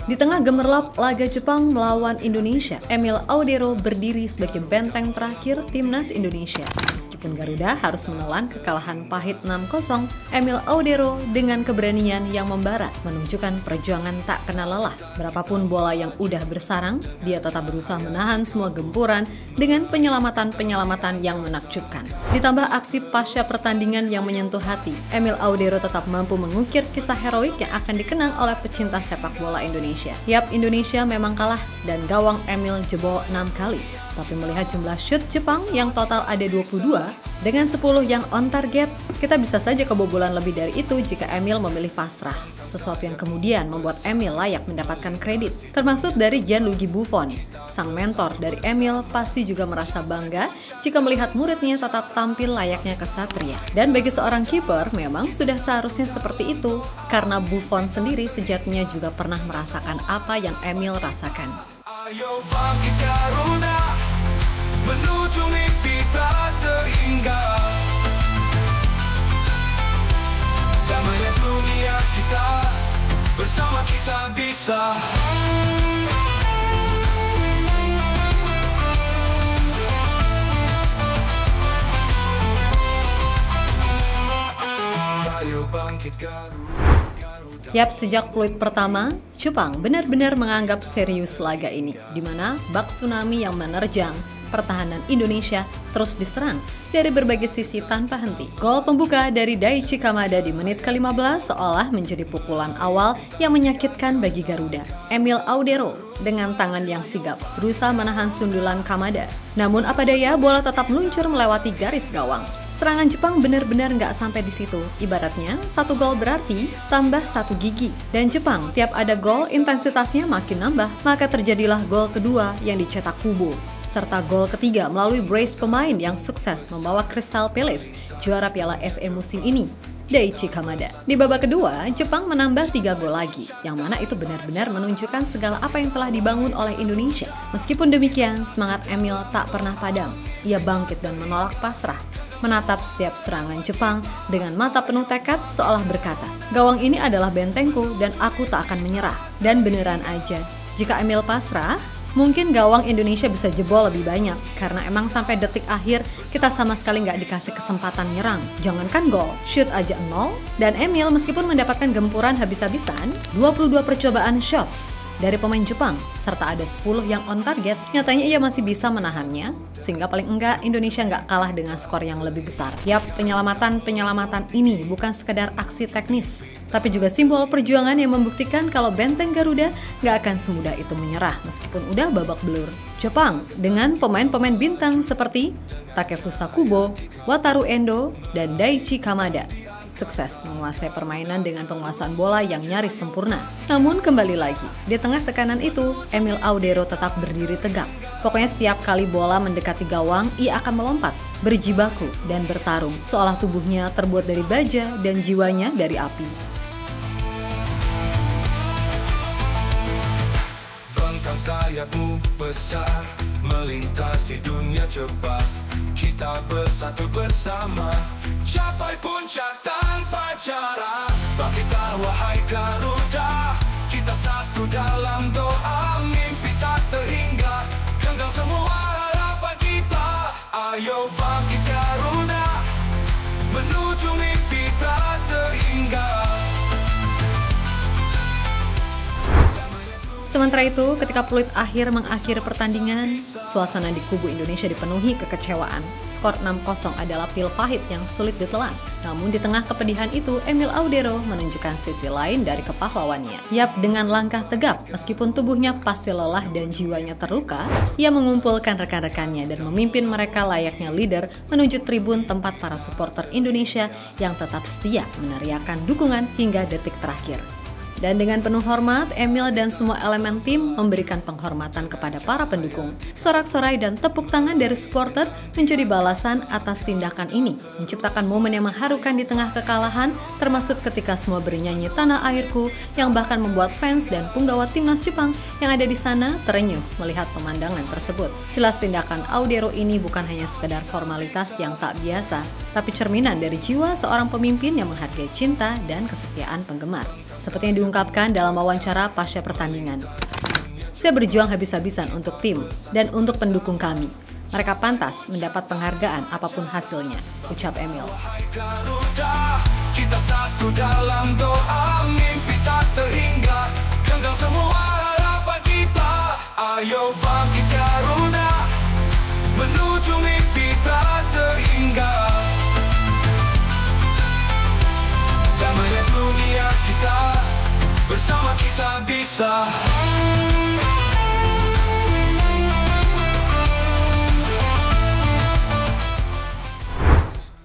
Di tengah gemerlap laga Jepang melawan Indonesia, Emil Audero berdiri sebagai benteng terakhir timnas Indonesia. Meskipun Garuda harus menelan kekalahan pahit 6-0, Emil Audero dengan keberanian yang membara menunjukkan perjuangan tak kenal lelah. Berapapun bola yang udah bersarang, dia tetap berusaha menahan semua gempuran dengan penyelamatan-penyelamatan yang menakjubkan. Ditambah aksi pasca pertandingan yang menyentuh hati, Emil Audero tetap mampu mengukir kisah heroik yang akan dikenang oleh pecinta sepak bola Indonesia. Yap, Indonesia memang kalah dan gawang Emil jebol 6 kali. Tapi melihat jumlah shoot Jepang yang total ada 22 dengan 10 yang on target, kita bisa saja kebobolan lebih dari itu jika Emil memilih pasrah. Sesuatu yang kemudian membuat Emil layak mendapatkan kredit, termasuk dari Gianluigi Buffon. Sang mentor dari Emil pasti juga merasa bangga jika melihat muridnya tetap tampil layaknya kesatria. Dan bagi seorang kiper memang sudah seharusnya seperti itu, karena Buffon sendiri sejatinya juga pernah merasakan apa yang Emil rasakan. Ayo bangkit Garuda, menuju mimpi tak terhingga. Damainya dunia kita, bersama kita bisa. Ayo bangkit Garuda. Yap, sejak peluit pertama, Jepang benar-benar menganggap serius laga ini, di mana bak tsunami yang menerjang pertahanan Indonesia terus diserang dari berbagai sisi tanpa henti. Gol pembuka dari Daichi Kamada di menit ke-15 seolah menjadi pukulan awal yang menyakitkan bagi Garuda. Emil Audero dengan tangan yang sigap berusaha menahan sundulan Kamada. Namun apa daya, bola tetap meluncur melewati garis gawang. Serangan Jepang benar-benar nggak sampai di situ. Ibaratnya, satu gol berarti tambah satu gigi. Dan Jepang, tiap ada gol, intensitasnya makin nambah. Maka terjadilah gol kedua yang dicetak Kubo. Serta gol ketiga melalui brace pemain yang sukses membawa Crystal Palace juara Piala FA musim ini, Daichi Kamada. Di babak kedua, Jepang menambah 3 gol lagi, yang mana itu benar-benar menunjukkan segala apa yang telah dibangun oleh Indonesia. Meskipun demikian, semangat Emil tak pernah padam. Ia bangkit dan menolak pasrah, menatap setiap serangan Jepang dengan mata penuh tekad seolah berkata, "Gawang ini adalah bentengku dan aku tak akan menyerah." Dan beneran aja, jika Emil pasrah, mungkin gawang Indonesia bisa jebol lebih banyak, karena emang sampai detik akhir kita sama sekali nggak dikasih kesempatan nyerang. Jangankan gol, shoot aja 0, dan Emil meskipun mendapatkan gempuran habis-habisan, 22 percobaan shots dari pemain Jepang, serta ada 10 yang on target, nyatanya ia masih bisa menahannya, sehingga paling enggak Indonesia nggak kalah dengan skor yang lebih besar. Yap, penyelamatan ini bukan sekedar aksi teknis, tapi juga simbol perjuangan yang membuktikan kalau benteng Garuda nggak akan semudah itu menyerah meskipun udah babak belur. Jepang dengan pemain-pemain bintang seperti Takefusa Kubo, Wataru Endo, dan Daichi Kamada sukses menguasai permainan dengan penguasaan bola yang nyaris sempurna. Namun kembali lagi, di tengah tekanan itu, Emil Audero tetap berdiri tegak. Pokoknya setiap kali bola mendekati gawang, ia akan melompat, berjibaku, dan bertarung, seolah tubuhnya terbuat dari baja dan jiwanya dari api. Bentang sayapmu besar, melintasi dunia cepat. Kita bersatu bersama, capai puncak tanpa cara. Bangkitlah wahai Garuda, kita satu dalam doa, mimpi tak terhingga, genggam semua harapan kita. Ayo bangkit Garuda, menuju mimpi tak terhingga. Sementara itu, ketika peluit akhir mengakhiri pertandingan, suasana di kubu Indonesia dipenuhi kekecewaan. Skor 6-0 adalah pil pahit yang sulit ditelan. Namun di tengah kepedihan itu, Emil Audero menunjukkan sisi lain dari kepahlawannya. Yap, dengan langkah tegap, meskipun tubuhnya pasti lelah dan jiwanya terluka, ia mengumpulkan rekan-rekannya dan memimpin mereka layaknya leader menuju tribun tempat para supporter Indonesia yang tetap setia meneriakan dukungan hingga detik terakhir. Dan dengan penuh hormat, Emil dan semua elemen tim memberikan penghormatan kepada para pendukung. Sorak-sorai dan tepuk tangan dari supporter menjadi balasan atas tindakan ini, menciptakan momen yang mengharukan di tengah kekalahan, termasuk ketika semua bernyanyi Tanah Airku, yang bahkan membuat fans dan punggawa timnas Jepang yang ada di sana terenyuh melihat pemandangan tersebut. Jelas tindakan Audero ini bukan hanya sekedar formalitas yang tak biasa, tapi cerminan dari jiwa seorang pemimpin yang menghargai cinta dan kesetiaan penggemar. Seperti yang diungkapkan ungkapkan dalam wawancara pasca pertandingan. Saya berjuang habis-habisan untuk tim dan untuk pendukung kami. Mereka pantas mendapat penghargaan apapun hasilnya, ucap Emil. Kita satu dalam doa, mimpi tak terhingga, genggam semua harapan kita. Ayo bangkit Garuda, menuju mimpi tak terhingga. Damainya dunia kita, bersama kita bisa.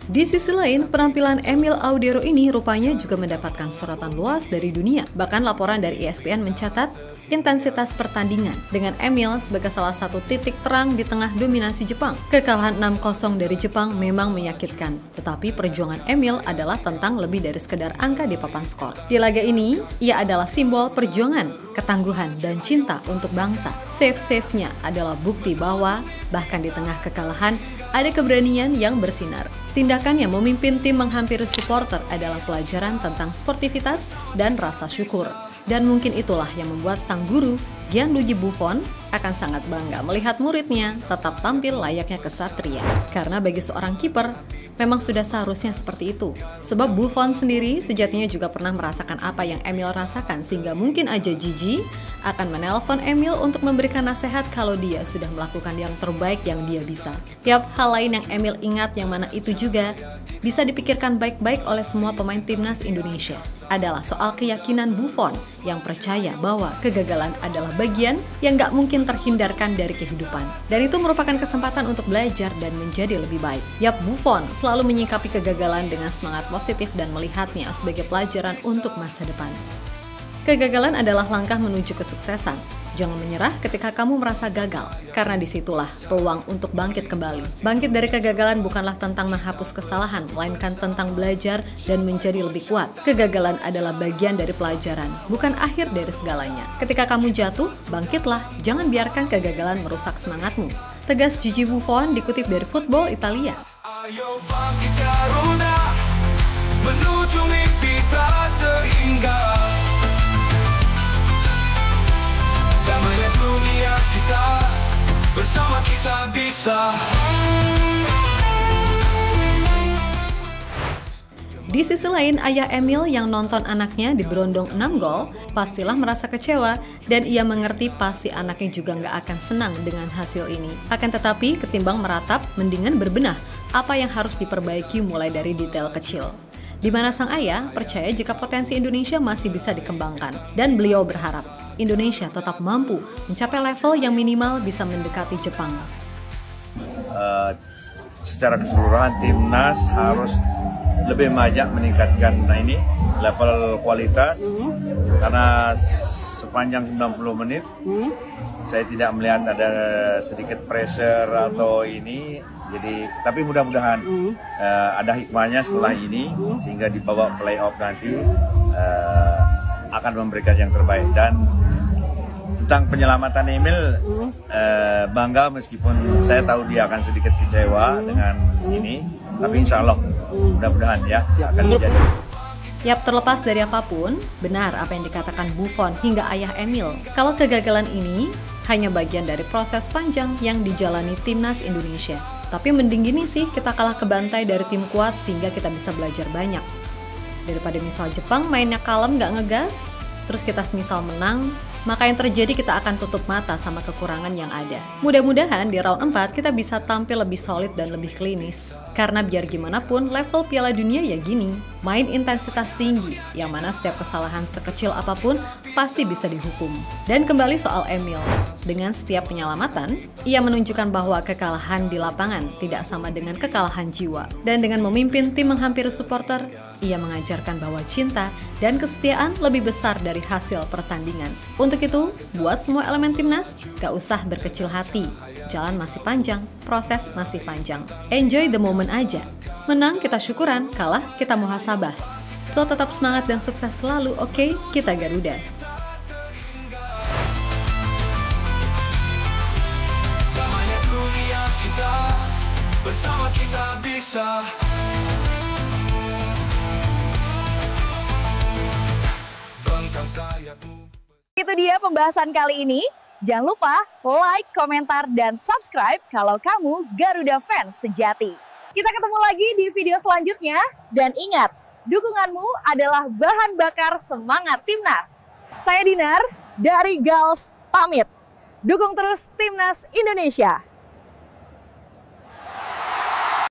Di sisi lain, penampilan Emil Audero ini rupanya juga mendapatkan sorotan luas dari dunia. Bahkan laporan dari ESPN mencatat intensitas pertandingan dengan Emil sebagai salah satu titik terang di tengah dominasi Jepang. Kekalahan 6-0 dari Jepang memang menyakitkan, tetapi perjuangan Emil adalah tentang lebih dari sekedar angka di papan skor. Di laga ini, ia adalah simbol perjuangan, ketangguhan, dan cinta untuk bangsa. Save-nya adalah bukti bahwa bahkan di tengah kekalahan, ada keberanian yang bersinar. Tindakannya memimpin tim menghampiri supporter adalah pelajaran tentang sportivitas dan rasa syukur. Dan mungkin itulah yang membuat sang guru, Gianluigi Buffon, akan sangat bangga melihat muridnya tetap tampil layaknya kesatria. Karena bagi seorang kiper, memang sudah seharusnya seperti itu. Sebab Buffon sendiri sejatinya juga pernah merasakan apa yang Emil rasakan, sehingga mungkin aja Gigi akan menelpon Emil untuk memberikan nasihat kalau dia sudah melakukan yang terbaik yang dia bisa. Yap, hal lain yang Emil ingat yang mana itu juga bisa dipikirkan baik-baik oleh semua pemain timnas Indonesia adalah soal keyakinan Buffon yang percaya bahwa kegagalan adalah bagian yang gak mungkin terhindarkan dari kehidupan. Dan itu merupakan kesempatan untuk belajar dan menjadi lebih baik. Yap, Buffon selalu menyikapi kegagalan dengan semangat positif dan melihatnya sebagai pelajaran untuk masa depan. Kegagalan adalah langkah menuju kesuksesan. Jangan menyerah ketika kamu merasa gagal, karena disitulah peluang untuk bangkit kembali. Bangkit dari kegagalan bukanlah tentang menghapus kesalahan, melainkan tentang belajar dan menjadi lebih kuat. Kegagalan adalah bagian dari pelajaran, bukan akhir dari segalanya. Ketika kamu jatuh, bangkitlah, jangan biarkan kegagalan merusak semangatmu. Tegas Gigi Buffon dikutip dari Football Italia. Ayo bangkit Garuda, menuju mimpi tak terhingga. Damainya dunia kita, bersama kita bisa. Di sisi lain, ayah Emil yang nonton anaknya diberondong 6 gol pastilah merasa kecewa dan ia mengerti pasti anaknya juga nggak akan senang dengan hasil ini. Akan tetapi, ketimbang meratap, mendingan berbenah apa yang harus diperbaiki mulai dari detail kecil. Di mana sang ayah percaya jika potensi Indonesia masih bisa dikembangkan dan beliau berharap Indonesia tetap mampu mencapai level yang minimal bisa mendekati Jepang. Secara keseluruhan timnas harus lebih banyak meningkatkan level kualitas karena sepanjang 90 menit saya tidak melihat ada sedikit pressure atau ini. Jadi tapi mudah-mudahan ada hikmahnya setelah ini sehingga di babak playoff nanti akan memberikan yang terbaik. Dan tentang penyelamatan Emil, bangga meskipun saya tahu dia akan sedikit kecewa dengan ini, tapi insya Allah mudah-mudahan ya akan menjadi. Yap, terlepas dari apapun, benar apa yang dikatakan Buffon hingga ayah Emil. Kalau kegagalan ini hanya bagian dari proses panjang yang dijalani timnas Indonesia. Tapi mending gini sih, kita kalah ke bantai dari tim kuat sehingga kita bisa belajar banyak. Daripada misal Jepang mainnya kalem gak ngegas, terus kita semisal menang, maka yang terjadi kita akan tutup mata sama kekurangan yang ada. Mudah-mudahan di round 4 kita bisa tampil lebih solid dan lebih klinis. Karena biar gimana pun level Piala Dunia ya gini, main intensitas tinggi, yang mana setiap kesalahan sekecil apapun pasti bisa dihukum. Dan kembali soal Emil, dengan setiap penyelamatan, ia menunjukkan bahwa kekalahan di lapangan tidak sama dengan kekalahan jiwa. Dan dengan memimpin tim menghampiri supporter, ia mengajarkan bahwa cinta dan kesetiaan lebih besar dari hasil pertandingan. Untuk itu, buat semua elemen timnas, gak usah berkecil hati. Jalan masih panjang, proses masih panjang. Enjoy the moment aja. Menang kita syukuran, kalah kita muhasabah. So tetap semangat dan sukses selalu, oke? Kita Garuda. Damainya dunia kita, bersama kita bisa. Bangkit Genggam sayapmu. Itu dia pembahasan kali ini. Jangan lupa like, komentar, dan subscribe kalau kamu Garuda fans sejati. Kita ketemu lagi di video selanjutnya. Dan ingat, dukunganmu adalah bahan bakar semangat Timnas. Saya Dinar dari Gals pamit. Dukung terus Timnas Indonesia.